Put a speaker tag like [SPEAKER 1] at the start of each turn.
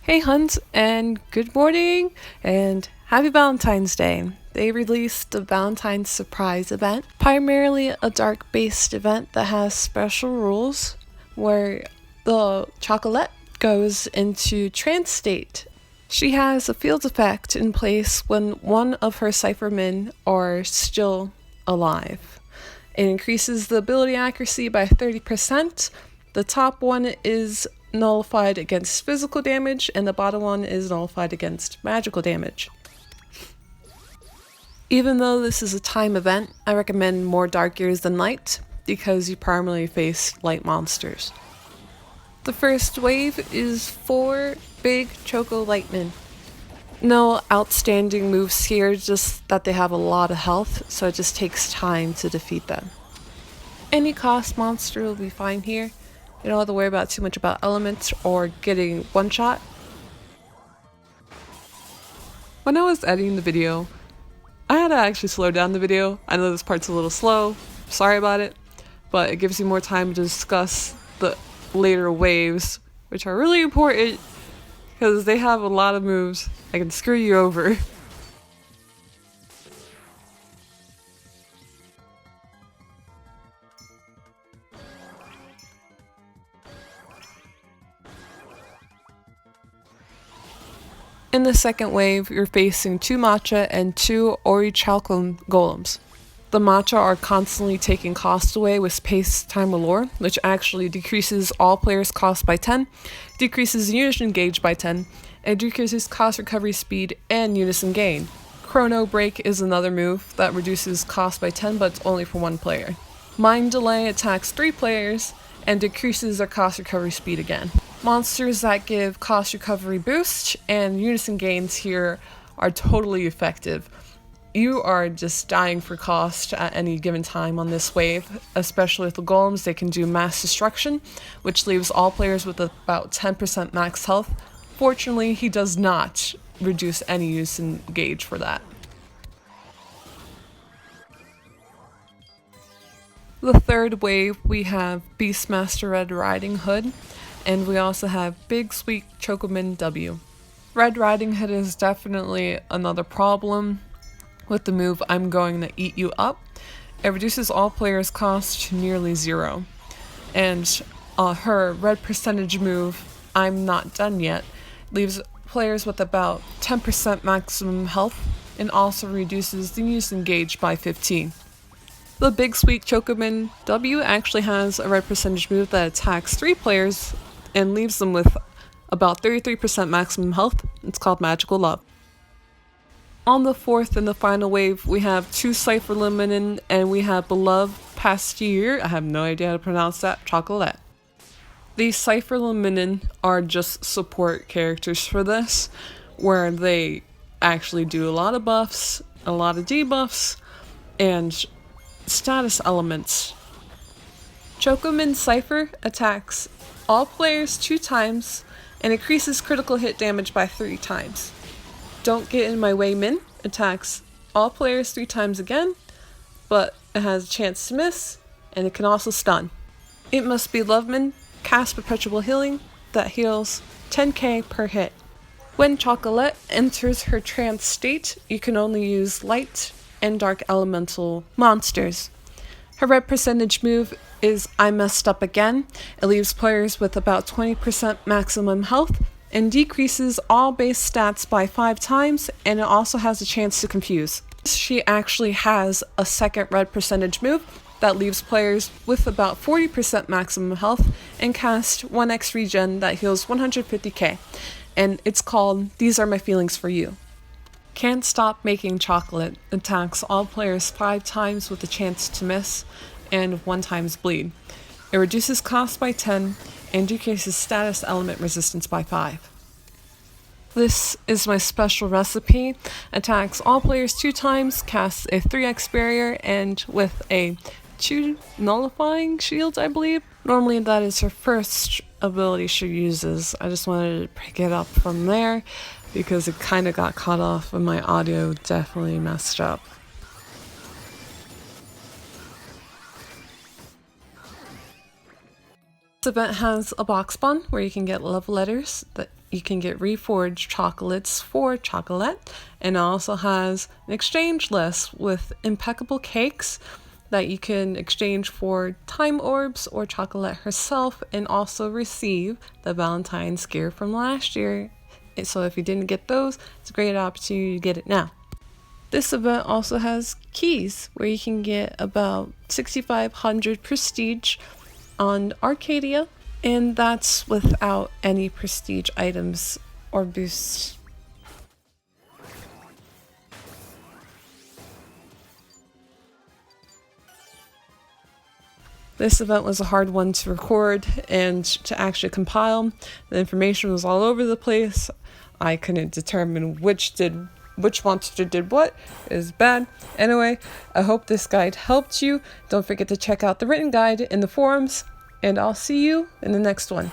[SPEAKER 1] Hey Huns, and good morning, and happy Valentine's Day. They released the Valentine's Surprise event, primarily a dark-based event that has special rules where the chocolate goes into trance state. She has a field effect in place when one of her cyphermen are still alive. It increases the ability accuracy by 30%. The top one is nullified against physical damage, and the bottom one is nullified against magical damage. Even though this is a time event, I recommend more dark gears than light, because you primarily face light monsters. The first wave is 4 big Choco Lightmen. No outstanding moves here, just that they have a lot of health, so it just takes time to defeat them. Any cost monster will be fine here. You don't have to worry about too much about elements or getting one shot. When I was editing the video, I had to actually slow down the video. I know this part's a little slow, sorry about it, but it gives you more time to discuss the later waves, which are really important because they have a lot of moves that can screw you over. In the second wave, you're facing 2 matcha and 2 orichalcum golems. The matcha are constantly taking cost away with Space Time Allure, which actually decreases all players' cost by 10, decreases Unison gauge by 10, and decreases cost recovery speed and Unison gain. Chrono Break is another move that reduces cost by 10, but it's only for 1 player. Mind Delay attacks 3 players and decreases their cost recovery speed again. Monsters that give cost recovery boost and Unison gains here are totally effective. You are just dying for cost at any given time on this wave, especially with the golems. They can do mass destruction, which leaves all players with about 10% max health. Fortunately, he does not reduce any Unison gauge for that. The third wave, we have Beastmaster Red Riding Hood, and we also have Big Sweet Chocomin W. Red Riding Hood is definitely another problem with the move I'm going to eat you up. It reduces all players' cost to nearly 0. And her red percentage move, I'm Not Done Yet, leaves players with about 10% maximum health and also reduces the Unison gauge by 15. The Big Sweet Chocomin W actually has a red percentage move that attacks 3 players and leaves them with about 33% maximum health. It's called Magical Love. On the fourth and the final wave, we have 2 Cypher Liminin and we have Beloved Pasteur. I have no idea how to pronounce that. Chocolate. These Cypher Liminin are just support characters for this, where they actually do a lot of buffs, a lot of debuffs, and status elements. Chocomin Cypher attacks all players 2 times and increases critical hit damage by 3 times. Don't Get in My Way Min attacks all players 3 times again, but it has a chance to miss, and it can also stun. It Must Be Love Min casts Perpetual Healing that heals 10k per hit. When Chocolate enters her trance state, you can only use light and dark elemental monsters. Her red percentage move is I Messed Up Again. It leaves players with about 20% maximum health and decreases all base stats by 5 times, and it also has a chance to confuse. She actually has a second red percentage move that leaves players with about 40% maximum health and cast 1x regen that heals 150k, and it's called These Are My Feelings for You. Can't Stop Making Chocolate attacks all players 5 times with a chance to miss and 1 times bleed. It reduces cost by 10 and decreases status element resistance by 5. This is my special recipe. Attacks all players 2 times, casts a 3x barrier, and with a 2 nullifying shield, I believe. Normally that is her first ability she uses. I just wanted to pick it up from there because it kind of got cut off and my audio definitely messed up. This event has a box spawn where you can get love letters that you can get reforged chocolates for chocolate, and it also has an exchange list with impeccable cakes that you can exchange for time orbs or chocolate herself, and also receive the Valentine's gear from last year. So if you didn't get those, it's a great opportunity to get it now. This event also has keys where you can get about 6,500 prestige on Arcadia, and that's without any prestige items or boosts. This event was a hard one to record and to actually compile. The information was all over the place. I couldn't determine which monster did what. It was bad. Anyway, I hope this guide helped you. Don't forget to check out the written guide in the forums, and I'll see you in the next one.